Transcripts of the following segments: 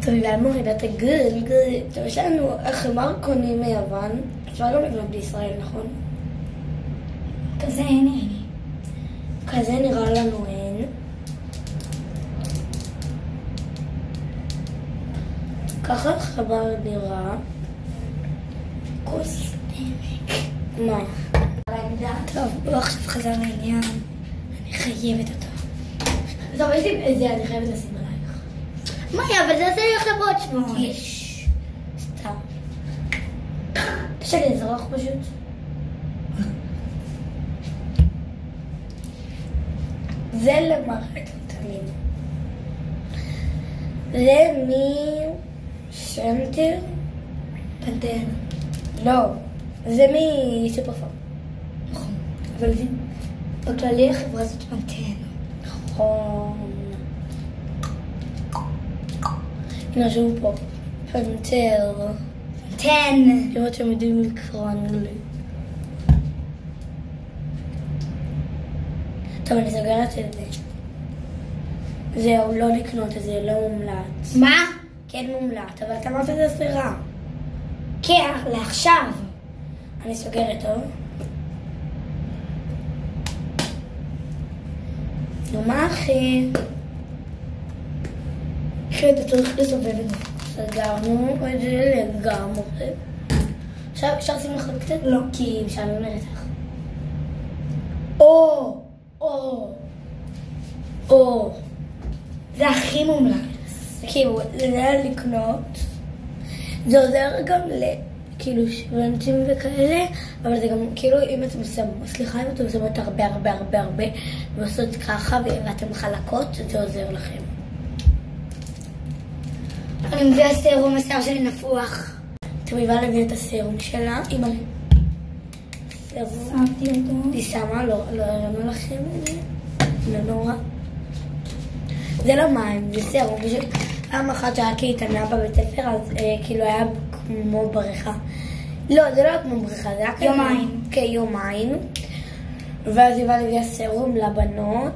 טוב, ואמרו ריבת הגל, טוב, יש לנו חמר קונים מיוון, אפשר גם לבנות בישראל, נכון? כזה אין. כזה נראה לנו אין. ככה חבר נראה. כוס עמק. מה? טוב, הוא עכשיו חזר לעניין. אני חייבת אותו. טוב, יש לי את זה, אני חייבת לשים עלייך. מאיה, אבל זה צריך לברות שמו. סתם. קשה לי לזרוח פשוט. זה למערכת קטנים. זה משנטר? פנטן. לא. זה מסופרפארם. נכון. אבל זה בכללי החברה זאת פנטן. נכון. הנה שוב פה. פנטר. פנטן. לראות שהם יודעים לקרוא אנגלית. טוב, אני סוגרת את זה. זהו, לא לקנות את זה, לא מומלץ. מה? כן מומלץ, אבל אתה אמרת את זה סבירה. כן, לעכשיו. אני סוגרת, טוב? נו, מה אחי? אחי, אתה צריך לסובב את זה. סגרנו את זה לגמרי. עכשיו אפשר לשים לך קצת? לא. כי משעמם לרצח. זה הכי מומלץ. כאילו, זה היה לקנות. זה עוזר גם כאילו שוונצ'ים וכאלה, אבל זה גם כאילו אם אתם שמות הרבה ועושות ככה ואתם חלקות, זה עוזר לכם. אני מביאה סרום, השיער שלי נפוח. תמיבה להביא את הסרום שלה, אמא לי. סרום. שמתי אותו. היא שמה, לא הראינו לכם את זה. לא נורא. זה לא מים, זה סרום. פעם אחת שהיה קייטנה בבית ספר, אז כאילו היה כמו בריכה. לא, זה לא היה כמו בריכה, זה היה כאילו... יומיים. כן, יומיים. ואז היא באה להביא סרום לבנות.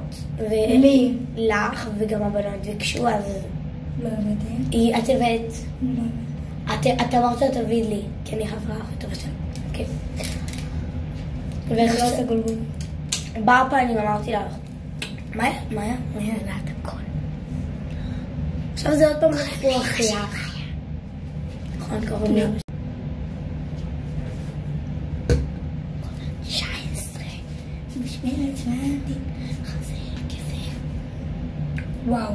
לי. לך, וגם הבנות ביקשו, אז... לא הבאתי. את הבאת. לא הבאתי. את אמרת תביא לי, כי אני חברה הכי טובה שלה. כן. לא עושה גולגול. בפעמים אמרתי לך, מאיה, יודעת הכל. עכשיו זה עוד פעם רפוח לך. נכון, קוראים לי. 19. משמרת זמנתי. חזר כזה. וואו.